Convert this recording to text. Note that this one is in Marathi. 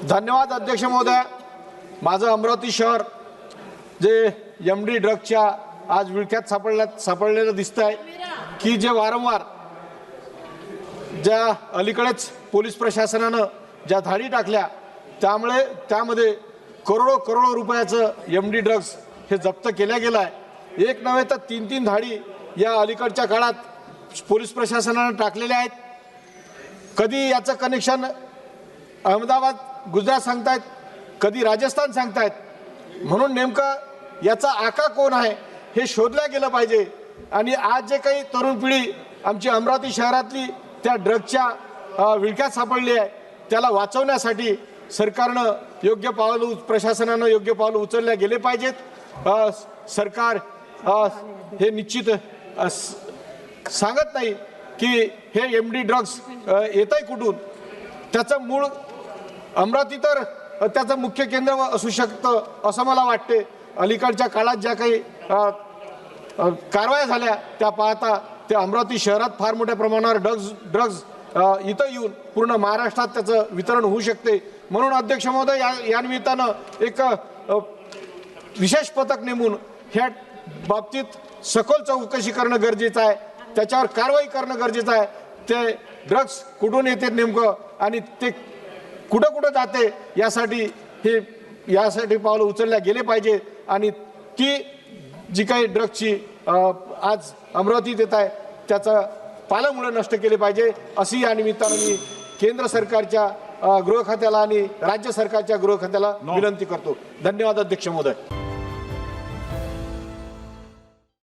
धन्यवाद अध्यक्ष महोदय। माझं अमरावती शहर जे एमडी ड्रगच्या आज विळख्यात सापडलेलं दिसत आहे की जे वारंवार ज्या अलीकडेच पोलीस प्रशासनानं ज्या धाडी टाकल्या त्यामध्ये करोडो रुपयाचं एमडी ड्रग्स हे जप्त केल्या गेलं आहे। एक नव्हे तर तीन धाडी या अलीकडच्या काळात पोलीस प्रशासनानं टाकलेल्या आहेत। कधी याचं कनेक्शन अहमदाबाद गुजरात सांगतायत, कधी राजस्थान सांगतायत, म्हणून नेमका याचा आका कोण आहे हे शोधल्या गेलं पाहिजे। आणि आज जे काही तरुण पिढी आमची अमरावती शहरातली त्या ड्रग्सच्या विळख्यात सापडली आहे त्याला वाचवण्यासाठी सरकारनं योग्य पावलं प्रशासनानं योग्य पावलं उचलल्या गेले पाहिजेत। सरकार हे निश्चित सांगत नाही की हे एमडी ड्रग्स येतंय कुठून, त्याचं मूळ अमरावती तर त्याचं मुख्य केंद्र असू शकतं असं मला वाटते। अलीकडच्या काळात ज्या काही कारवाया झाल्या त्या पाहता त्या अमरावती शहरात फार मोठ्या प्रमाणावर ड्रग्ज इथं येऊन पूर्ण महाराष्ट्रात त्याचं वितरण होऊ शकते। म्हणून अध्यक्ष महोदय या निमित्तानं एक विशेष पथक नेमून ह्या बाबतीत सखोल चौकशी करणं गरजेचं आहे, त्याच्यावर कारवाई करणं गरजेचं आहे। ते ड्रग्स कुठून येते नेमकं आणि ते कुठं जाते यासाठी पावलं उचलल्या गेले पाहिजे। आणि ती जी काही ड्रग्सची आज अमरावतीत येत आहे त्याचं पालमुळे नष्ट केले पाहिजे अशी या निमित्तानं मी केंद्र सरकारच्या गृह खात्याला आणि राज्य सरकारच्या गृह खात्याला विनंती करतो। धन्यवाद अध्यक्ष महोदय।